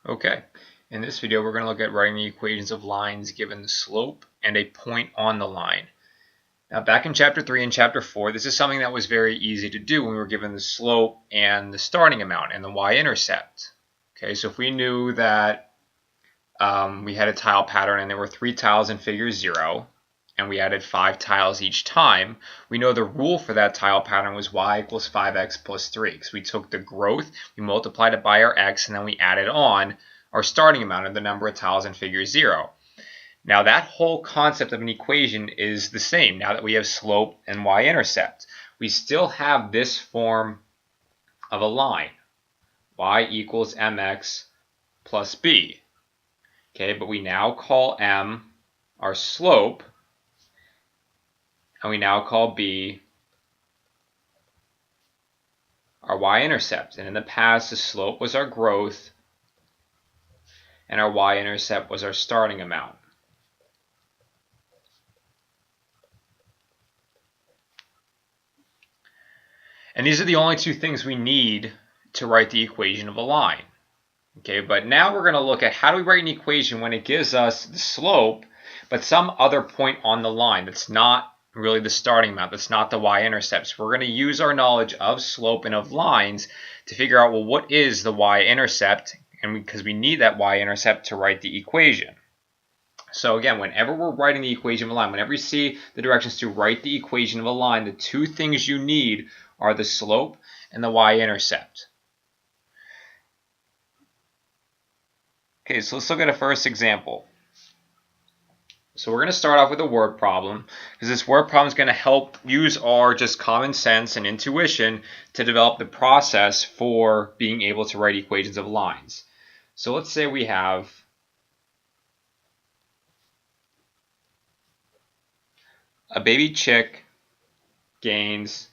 Okay, in this video we're going to look at writing the equations of lines given the slope and a point on the line. Now back in chapter 3 and chapter 4, this is something that was very easy to do when we were given the slope and the starting amount and the y-intercept. Okay, so if we knew that we had a tile pattern and there were 3 tiles in figure 0, and we added 5 tiles each time, we know the rule for that tile pattern was y equals 5x plus 3. Because we took the growth, we multiplied it by our x, and then we added on our starting amount of the number of tiles in figure 0. Now that whole concept of an equation is the same now that we have slope and y-intercept. We still have this form of a line, y equals mx plus b. Okay, but we now call m our slope, and we now call b our y-intercept. And in the past, the slope was our growth, and our y-intercept was our starting amount. And these are the only two things we need to write the equation of a line. Okay, but now we're going to look at how do we write an equation when it gives us the slope, but some other point on the line that's not really the starting amount, that's not the y-intercept. So we're going to use our knowledge of slope and of lines to figure out, well, what is the y-intercept? And because we need that y-intercept to write the equation. So again, whenever we're writing the equation of a line, whenever you see the directions to write the equation of a line, the two things you need are the slope and the y-intercept. Okay, so let's look at a first example. So we're going to start off with a word problem, because this word problem is going to help use our just common sense and intuition to develop the process for being able to write equations of lines. So let's say we have a baby chick gains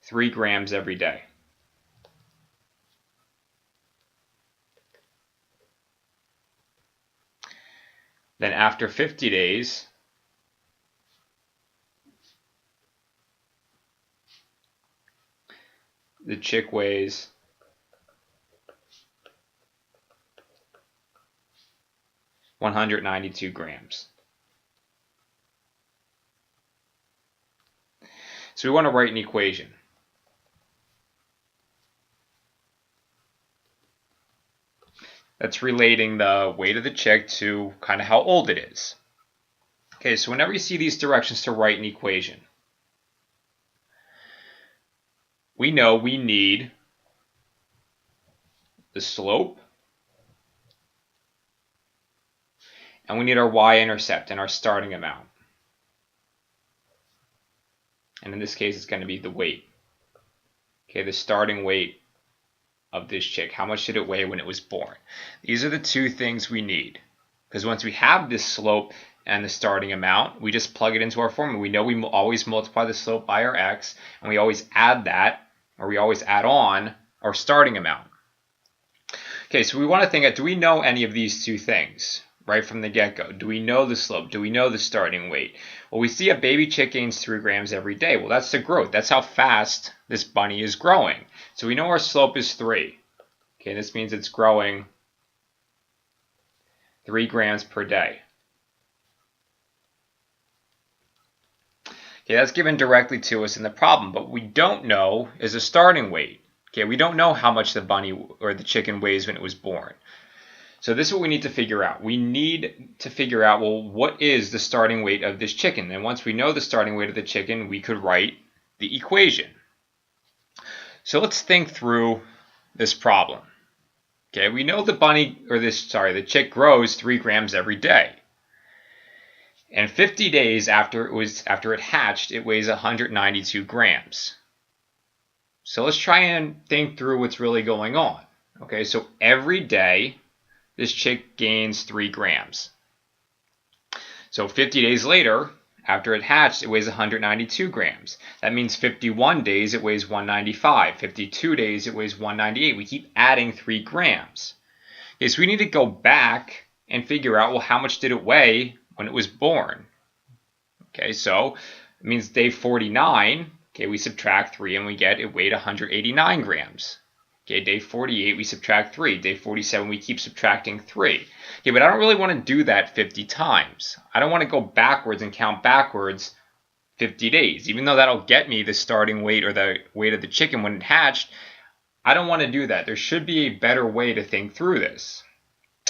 3 grams every day. Then after 50 days, the chick weighs 192 grams. So we want to write an equation. That's relating the weight of the chick to kind of how old it is. Okay, so whenever you see these directions to write an equation, we know we need the slope, and we need our y-intercept and our starting amount. And in this case, it's going to be the weight. Okay, the starting weight of this chick. How much did it weigh when it was born? These are the two things we need. Because once we have this slope and the starting amount, we just plug it into our formula. We know we always multiply the slope by our x, and we always add that, or we always add on our starting amount. Okay, so we want to think of, do we know any of these two things right from the get-go? Do we know the slope? Do we know the starting weight? Well, we see a baby chick gains 3 grams every day. Well, that's the growth. That's how fast this bunny is growing. So we know our slope is 3. Okay, this means it's growing 3 grams per day. Okay, that's given directly to us in the problem, but what we don't know is the starting weight. Okay, we don't know how much the bunny or the chicken weighs when it was born. So this is what we need to figure out. We need to figure out, well, what is the starting weight of this chicken? And once we know the starting weight of the chicken, we could write the equation. So let's think through this problem. Okay, we know the chick grows 3 grams every day. And 50 days after it hatched, it weighs 192 grams. So let's try and think through what's really going on. Okay, so every day this chick gains 3 grams. So 50 days later, after it hatched, it weighs 192 grams. That means 51 days it weighs 195. 52 days it weighs 198. We keep adding 3 grams. Okay, so we need to go back and figure out, well, how much did it weigh when it was born? Okay, so it means day 49. Okay, we subtract 3 and we get it weighed 189 grams. Okay, day 48, we subtract 3. Day 47, we keep subtracting 3. Okay, but I don't really want to do that 50 times. I don't want to go backwards and count backwards 50 days. Even though that'll get me the starting weight or the weight of the chicken when it hatched, I don't want to do that. There should be a better way to think through this.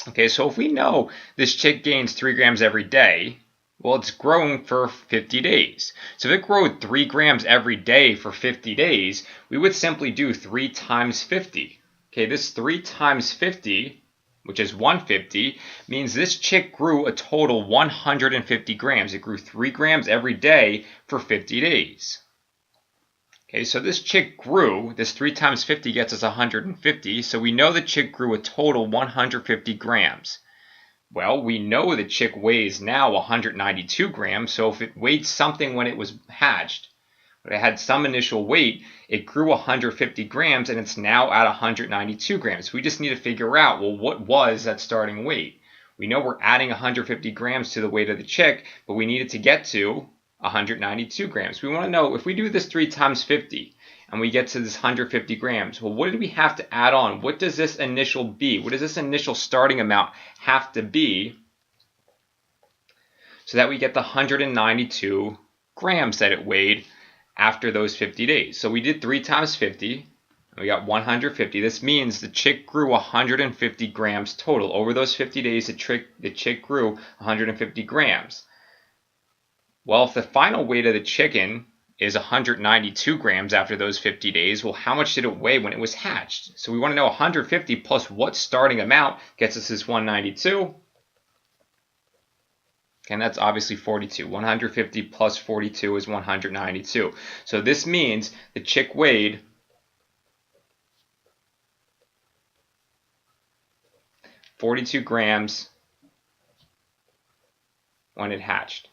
Okay, so if we know this chick gains 3 grams every day, well, it's growing for 50 days. So if it grew 3 grams every day for 50 days, we would simply do 3 times 50. Okay, this 3 times 50, which is 150, means this chick grew a total 150 grams. It grew 3 grams every day for 50 days. Okay, so this chick grew, this 3 times 50 gets us 150, so we know the chick grew a total 150 grams. Well, we know the chick weighs now 192 grams, so if it weighed something when it was hatched, but it had some initial weight, it grew 150 grams and it's now at 192 grams. We just need to figure out, well, what was that starting weight? We know we're adding 150 grams to the weight of the chick, but we needed to get to 192 grams. We want to know if we do this 3 times 50 and we get to this 150 grams, well, what do we have to add on? What does this initial be? What does this initial starting amount have to be so that we get the 192 grams that it weighed after those 50 days? So we did 3 times 50, and we got 150. This means the chick grew 150 grams total. Over those 50 days, the chick grew 150 grams. Well, if the final weight of the chicken is 192 grams after those 50 days, well, how much did it weigh when it was hatched? So we want to know 150 plus what starting amount gets us this 192. And that's obviously 42. 150 plus 42 is 192. So this means the chick weighed 42 grams when it hatched.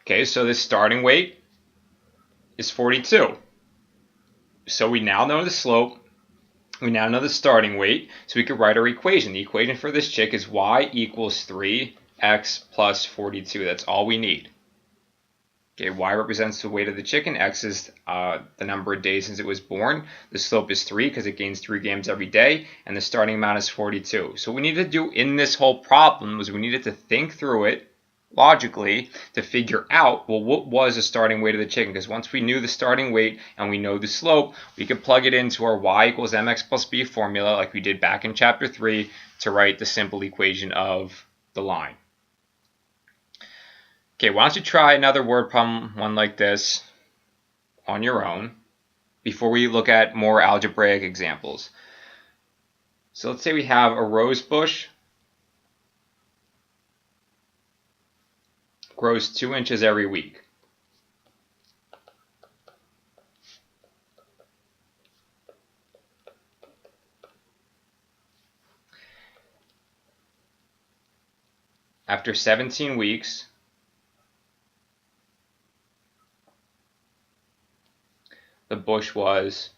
Okay, so the starting weight is 42. So we now know the slope. We now know the starting weight. So we could write our equation. The equation for this chick is y equals 3x plus 42. That's all we need. Okay, y represents the weight of the chicken. X is the number of days since it was born. The slope is 3 because it gains 3 grams every day. And the starting amount is 42. So what we need to do in this whole problem was we needed to think through it logically to figure out, well, what was the starting weight of the chicken? Because once we knew the starting weight and we know the slope, we could plug it into our y equals mx plus b formula like we did back in chapter 3 to write the simple equation of the line. Okay, why don't you try another word problem, one like this, on your own before we look at more algebraic examples. So let's say we have a rose bush grows 2 inches every week. After 17 weeks, the bush was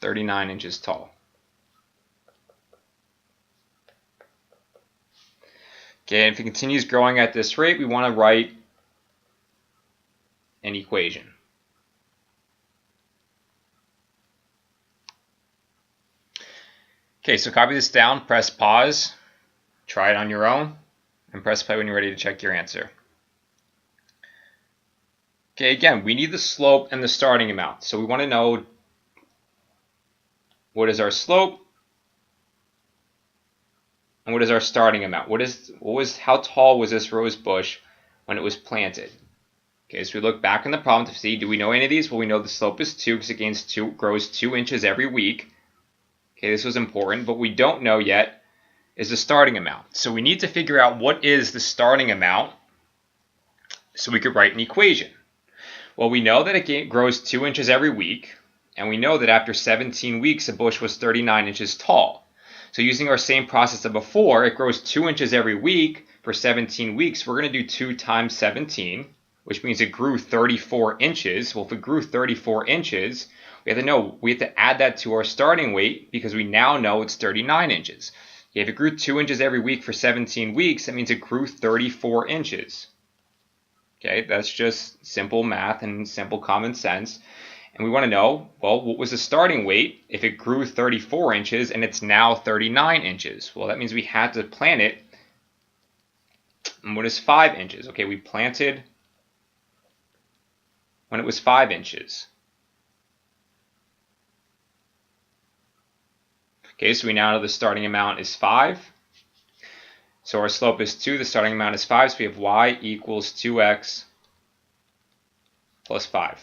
39 inches tall. Okay, and if it continues growing at this rate, we want to write an equation. Okay, so copy this down, press pause, try it on your own, and press play when you're ready to check your answer. Okay, again, we need the slope and the starting amount. So we want to know what is our slope and what is our starting amount. How tall was this rose bush when it was planted? Okay, so we look back in the problem to see, do we know any of these? Well, we know the slope is 2 because it grows 2 inches every week. Okay, this was important, but we don't know yet is the starting amount. So we need to figure out what is the starting amount so we could write an equation. Well, we know that it grows 2 inches every week, and we know that after 17 weeks, the bush was 39 inches tall. So using our same process of before, it grows 2 inches every week for 17 weeks. We're going to do 2 times 17, which means it grew 34 inches. Well, if it grew 34 inches, we have to add that to our starting weight because we now know it's 39 inches. If it grew 2 inches every week for 17 weeks, that means it grew 34 inches. Okay, that's just simple math and simple common sense. And we want to know, well, what was the starting weight if it grew 34 inches and it's now 39 inches? Well, that means we had to plant it. And what is 5 inches? Okay, we planted when it was 5 inches. Okay, so we now know the starting amount is 5. So our slope is 2, the starting amount is 5, so we have y equals 2x plus 5.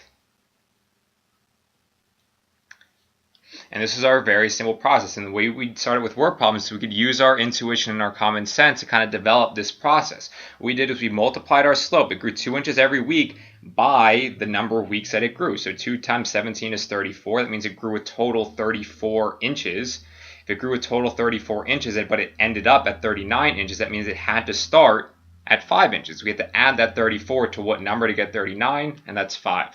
And this is our very simple process. And the way we started with word problems is we could use our intuition and our common sense to kind of develop this process. What we did is we multiplied our slope. It grew 2 inches every week by the number of weeks that it grew. So 2 times 17 is 34. That means it grew a total 34 inches. If it grew a total 34 inches, but it ended up at 39 inches, that means it had to start at 5 inches. We have to add that 34 to what number to get 39, and that's 5.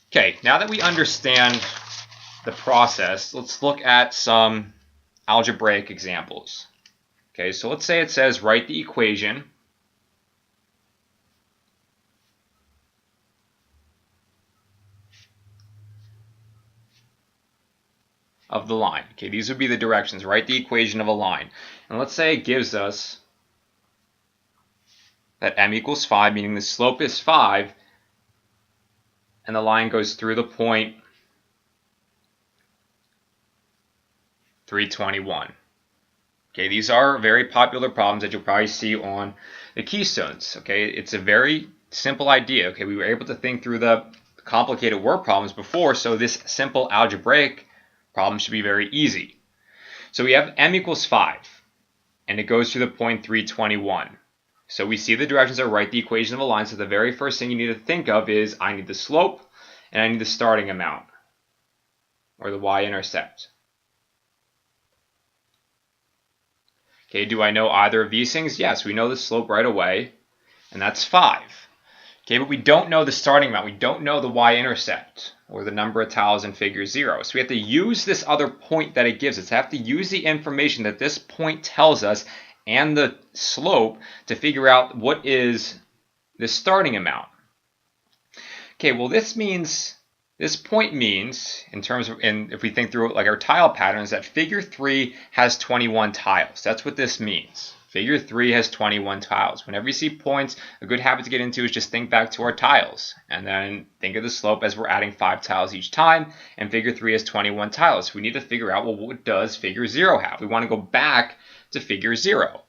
Okay, now that we understand the process, let's look at some algebraic examples. Okay, so let's say it says write the equation of the line. Okay, these would be the directions. Write the equation of a line. And let's say it gives us that m equals 5, meaning the slope is 5, and the line goes through the point 321. Okay, these are very popular problems that you'll probably see on the keystones. Okay, it's a very simple idea. Okay, we were able to think through the complicated word problems before, so this simple algebraic problem should be very easy. So we have m equals 5, and it goes through the point 321. So we see the directions are write the equation of a line. So the very first thing you need to think of is I need the slope and I need the starting amount, or the y-intercept. Okay, do I know either of these things? Yes, we know the slope right away, and that's 5. Okay, but we don't know the starting amount. We don't know the y-intercept, or the number of tiles in figure 0. So we have to use this other point that it gives us. We have to use the information that this point tells us and the slope to figure out what is the starting amount. Okay, well this point means, in terms of, and if we think through it like our tile patterns, that figure 3 has 21 tiles. That's what this means. Figure 3 has 21 tiles. Whenever you see points, a good habit to get into is just think back to our tiles. And then think of the slope as we're adding 5 tiles each time. And figure 3 has 21 tiles. So we need to figure out, well, what does figure 0 have? We want to go back to figure 0.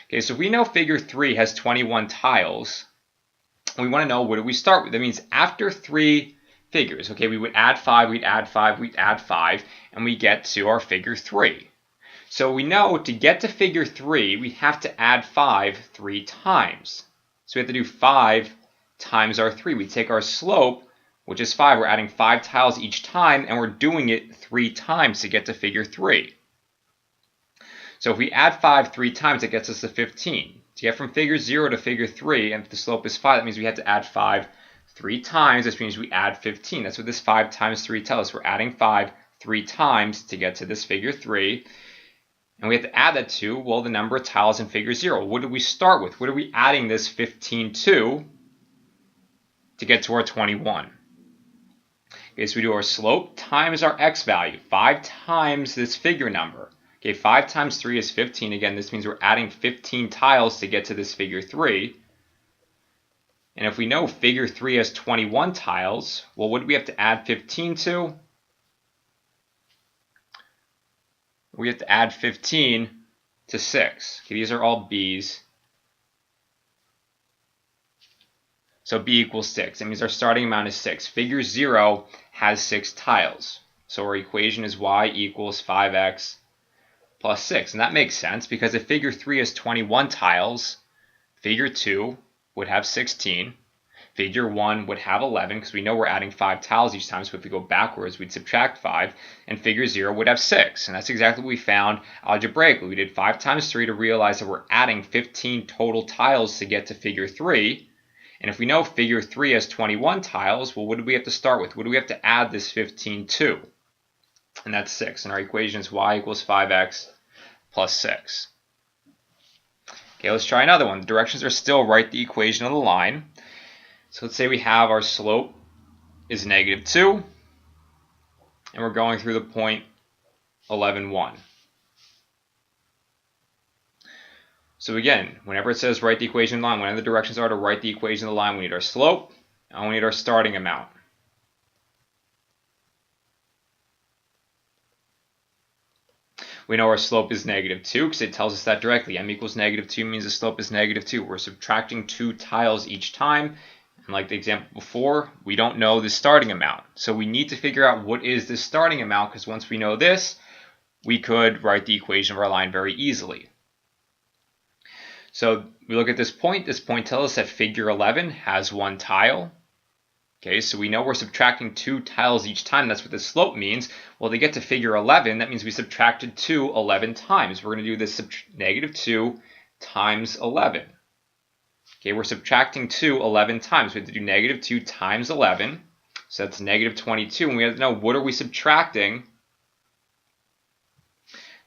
Okay, so if we know figure 3 has 21 tiles, we want to know, what do we start with? That means after 3 figures, okay, we would add 5, we'd add 5, we'd add 5, and we get to our figure 3. So we know to get to figure 3, we have to add 5 3 times. So we have to do 5 times our 3. We take our slope, which is 5, we're adding 5 tiles each time, and we're doing it 3 times to get to figure 3. So if we add 5 3 times, it gets us to 15. To get from figure 0 to figure 3, and if the slope is 5, that means we have to add 5 3 times. This means we add 15. That's what this 5 times 3 tells us. We're adding 5 3 times to get to this figure 3. And we have to add that to, well, the number of tiles in figure 0. What do we start with? What are we adding this 15 to get to our 21? Okay, so we do our slope times our x value. 5 times this figure number. Okay, 5 times 3 is 15. Again, this means we're adding 15 tiles to get to this figure 3. And if we know figure 3 has 21 tiles, well, what do we have to add 15 to? We have to add 15 to 6. Okay, these are all b's. So b equals 6. That means our starting amount is 6. Figure 0 has 6 tiles. So our equation is y equals 5x plus 6. And that makes sense because if figure 3 has 21 tiles, figure 2 would have 16. Figure 1 would have 11 because we know we're adding 5 tiles each time. So if we go backwards, we'd subtract 5. And figure 0 would have 6. And that's exactly what we found algebraically. We did 5 times 3 to realize that we're adding 15 total tiles to get to figure 3. And if we know figure 3 has 21 tiles, well, what do we have to start with? What do we have to add this 15 to? And that's 6. And our equation is y equals 5x plus 6. Okay, let's try another one. The directions are still write the equation of the line. So let's say we have our slope is -2, and we're going through the point 11, 1. So again, whenever it says write the equation of the line, whenever the directions are to write the equation of the line, we need our slope, and we need our starting amount. We know our slope is -2 because it tells us that directly. M equals -2 means the slope is -2. We're subtracting 2 tiles each time. And like the example before, we don't know the starting amount. So we need to figure out what is the starting amount, because once we know this, we could write the equation of our line very easily. So we look at this point. This point tells us that figure 11 has 1 tile. Okay, so we know we're subtracting 2 tiles each time. That's what the slope means. Well, to get to figure 11, that means we subtracted 2 11 times. We're going to do this -2 times 11. Okay, we're subtracting 2 11 times. We have to do -2 times 11. So that's -22. And we have to know, what are we subtracting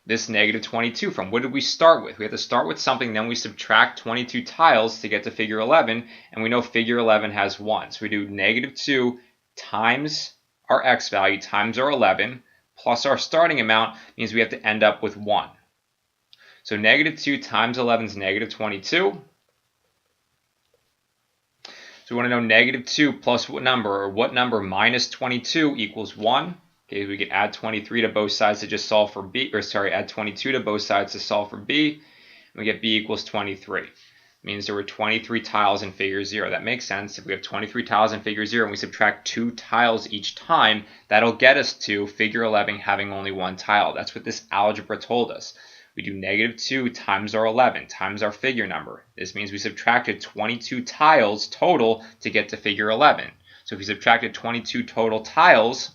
this -22 from? What did we start with? We have to start with something, then we subtract 22 tiles to get to figure 11, and we know figure 11 has 1. So we do -2 times our x value times our 11 plus our starting amount means we have to end up with 1. So -2 times 11 is -22. So we want to know -2 plus what number, or what number minus 22 equals 1. Okay, we can add 23 to both sides to just solve for b, or sorry, add 22 to both sides to solve for b, and we get b equals 23. It means there were 23 tiles in figure 0. That makes sense. If we have 23 tiles in figure 0 and we subtract 2 tiles each time, that'll get us to figure 11 having only 1 tile. That's what this algebra told us. We do -2 times our 11 times our figure number. This means we subtracted 22 tiles total to get to figure 11. So if we subtracted 22 total tiles,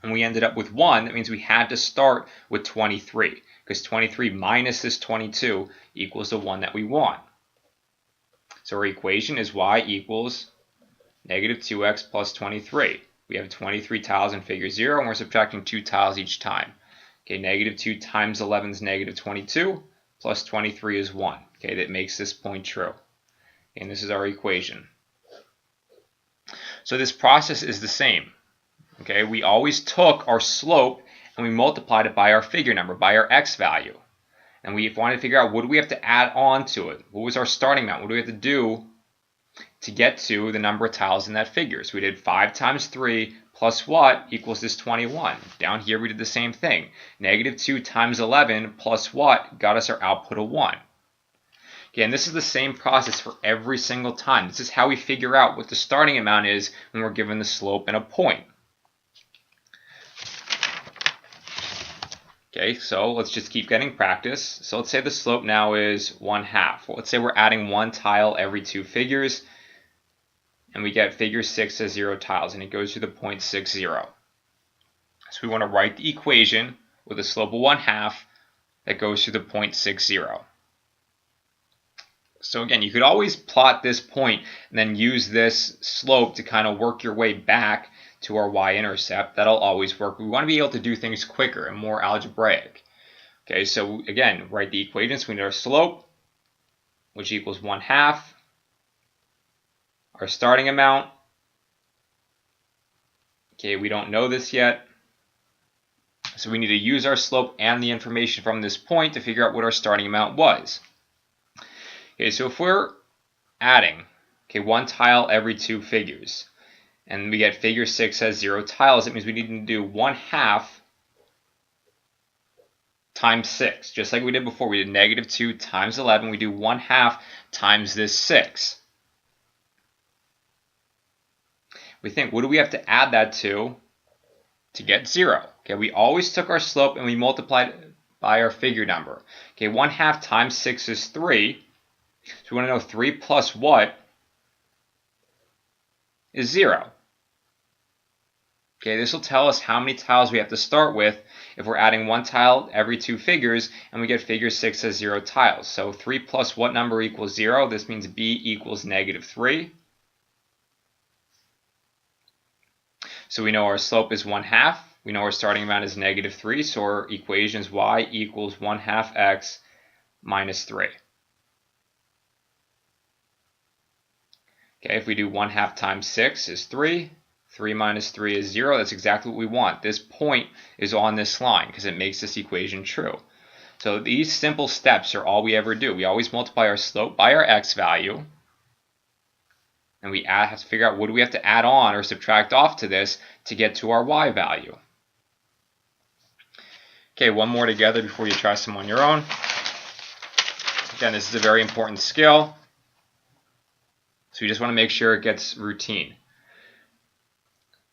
and we ended up with 1, that means we had to start with 23, because 23 minus this 22 equals the one that we want. So our equation is y equals -2x plus 23. We have 23 tiles in figure 0, and we're subtracting 2 tiles each time. Okay, -2 times 11 is -22, plus 23 is 1. Okay, that makes this point true. And this is our equation. So this process is the same. Okay, we always took our slope and we multiplied it by our figure number, by our x value. And we wanted to figure out, what do we have to add on to it? What was our starting amount? What do we have to do to get to the number of tiles in that figure? So we did 5 times 3 plus what equals this 21. Down here we did the same thing. -2 times 11 plus what got us our output of 1. Okay, and this is the same process for every single time. This is how we figure out what the starting amount is when we're given the slope and a point. Okay, so let's just keep getting practice. So let's say the slope now is 1/2. Well, let's say we're adding 1 tile every 2 figures, and we get figure 6 as 0 tiles, and it goes to the point 60. So we want to write the equation with a slope of 1/2 that goes to the point 60. So again, you could always plot this point and then use this slope to kind of work your way back to our y-intercept. That'll always work. We want to be able to do things quicker and more algebraic. Okay, so again, write the equations. We need our slope, which equals 1/2. Our starting amount. Okay, we don't know this yet. So we need to use our slope and the information from this point to figure out what our starting amount was. Okay, so if we're adding, 1 tile every 2 figures, and we get figure 6 has 0 tiles, it means we need to do 1/2 times 6. Just like we did before, we did -2 times 11. We do 1/2 times this 6. We think, what do we have to add that to get 0? Okay, we always took our slope and we multiplied it by our figure number. Okay, 1/2 times 6 is 3. So we want to know 3 plus what is 0. Okay, this will tell us how many tiles we have to start with if we're adding 1 tile every 2 figures and we get figure 6 as 0 tiles. So 3 plus what number equals 0? This means b equals -3. So we know our slope is 1/2. We know our starting amount is -3. So our equation is y equals 1/2 x minus 3. Okay, if we do 1/2 times 6 is 3. 3 minus 3 is 0. That's exactly what we want. This point is on this line because it makes this equation true. So these simple steps are all we ever do. We always multiply our slope by our x value. And we have to figure out what do we have to add on or subtract off to this to get to our y value. Okay, one more together before you try some on your own. Again, this is a very important skill. So you just want to make sure it gets routine.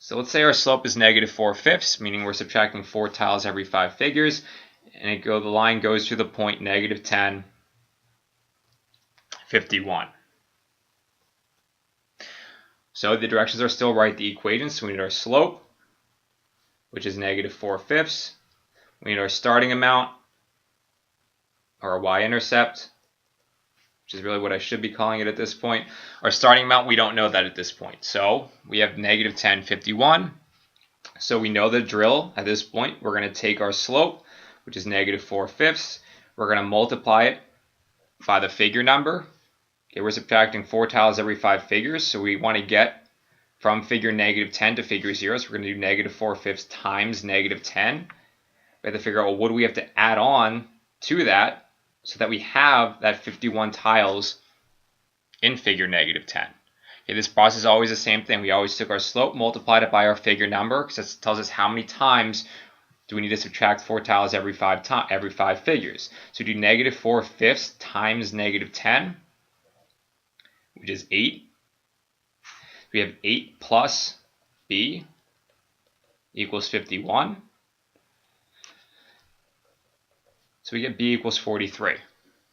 So let's say our slope is -4/5, meaning we're subtracting 4 tiles every 5 figures, and the line goes to the point -10, 51. So the directions are still right, the equation, so we need our slope, which is -4/5. We need our starting amount, or our y-intercept, which is really what I should be calling it at this point. Our starting amount, we don't know that at this point. So we have -10, 51. So we know the drill at this point. We're going to take our slope, which is -4/5. We're going to multiply it by the figure number. Okay, we're subtracting 4 tiles every 5 figures. So we want to get from figure -10 to figure 0. So we're going to do -4/5 times -10. We have to figure out, well, what do we have to add on to that so that we have that 51 tiles in figure -10. Okay, this process is always the same thing. We always took our slope, multiplied it by our figure number, because that tells us how many times do we need to subtract 4 tiles every 5 figures. So we do -4/5 times -10, which is 8. We have 8 plus b equals 51. So we get b equals 43.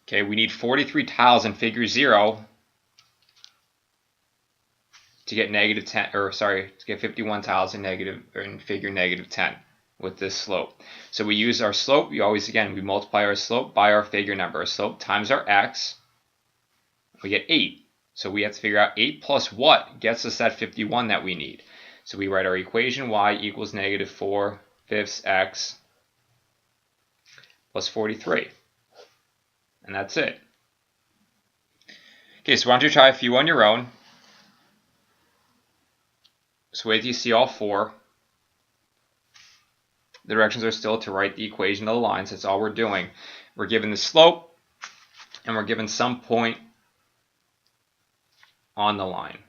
Okay, we need 43 tiles in figure 0 to get to get 51 tiles in figure -10 with this slope. So we use our slope. We multiply our slope by our figure number. Our slope times our x. We get 8. So we have to figure out 8 plus what gets us that 51 that we need. So we write our equation y equals -4/5 x plus 43. And that's it. Okay, so why don't you try a few on your own. So wait till you see all 4. The directions are still to write the equation of the lines. That's all we're doing. We're given the slope, and we're given some point on the line.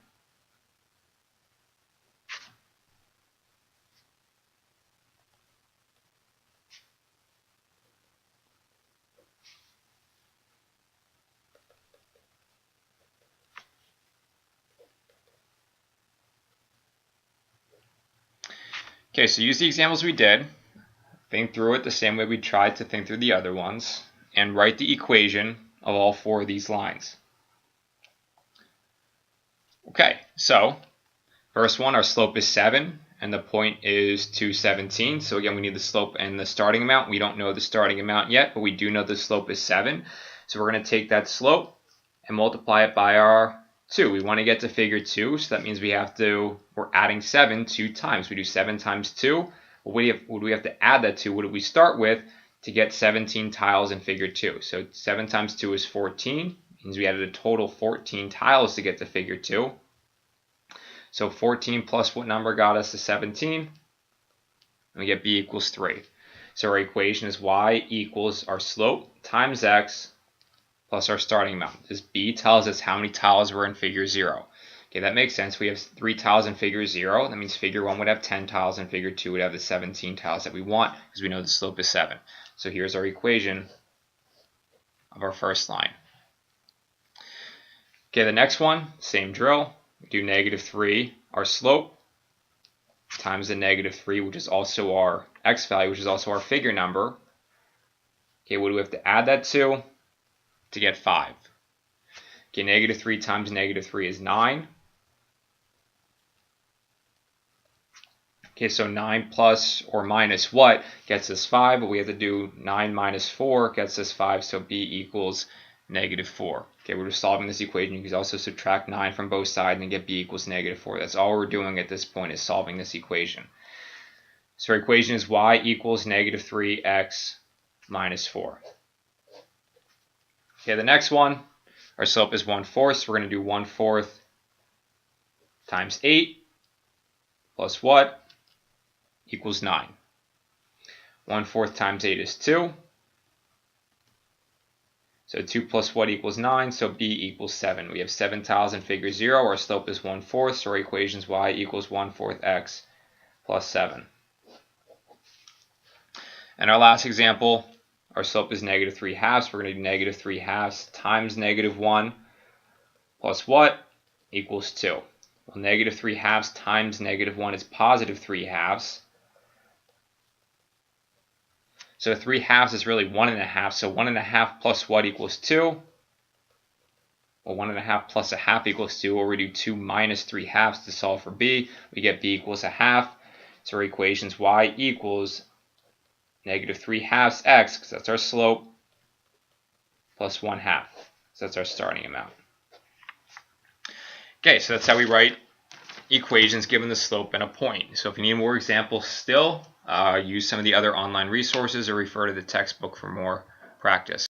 Okay, so use the examples we did, think through it the same way we tried to think through the other ones, and write the equation of all 4 of these lines. Okay, so first one, our slope is 7, and the point is 217. So again, we need the slope and the starting amount. We don't know the starting amount yet, but we do know the slope is 7. So we're going to take that slope and multiply it by our 2. We want to get to figure 2, so that means we're adding 7 2 times. We do 7 times 2. What do we have to add that to? What do we start with to get 17 tiles in figure 2? So 7 times 2 is 14. Means we added a total 14 tiles to get to figure 2. So 14 plus what number got us to 17? And we get b equals 3. So our equation is y equals our slope times x plus our starting amount. This b tells us how many tiles were in figure 0. Okay, that makes sense. We have 3 tiles in figure 0. That means figure 1 would have 10 tiles and figure 2 would have the 17 tiles that we want because we know the slope is 7. So here's our equation of our first line. Okay, the next one, same drill. We do -3, our slope, times the -3, which is also our x value, which is also our figure number. Okay, what do we have to add that to get 5? Okay, -3 times -3 is 9. Okay, so 9 plus or minus what gets us 5, but we have to do 9 minus 4 gets us 5, so b equals -4. Okay, we're just solving this equation. You can also subtract 9 from both sides and get b equals -4. That's all we're doing at this point, is solving this equation. So our equation is y equals -3x minus 4. Okay, the next one, our slope is 1/4, so we're going to do 1/4 times 8 plus what equals 9. 1/4 times 8 is 2. So 2 plus what equals 9, so b equals 7. We have 7 tiles in figure 0. Our slope is 1/4, so our equation is y equals 1/4 x plus 7. And our last example, our slope is -3/2. We're going to do -3/2 times -1 plus what equals 2. Well, -3/2 times -1 is +3/2. So 3/2 is really 1.5. So 1.5 plus what equals 2? Well, 1.5 plus 1/2 equals 2. Or we do 2 minus 3/2 to solve for b. We get b equals 1/2. So our equation is y equals -3/2 x, because that's our slope, plus 1/2. So that's our starting amount. Okay, so that's how we write equations given the slope and a point. So if you need more examples still, use some of the other online resources or refer to the textbook for more practice.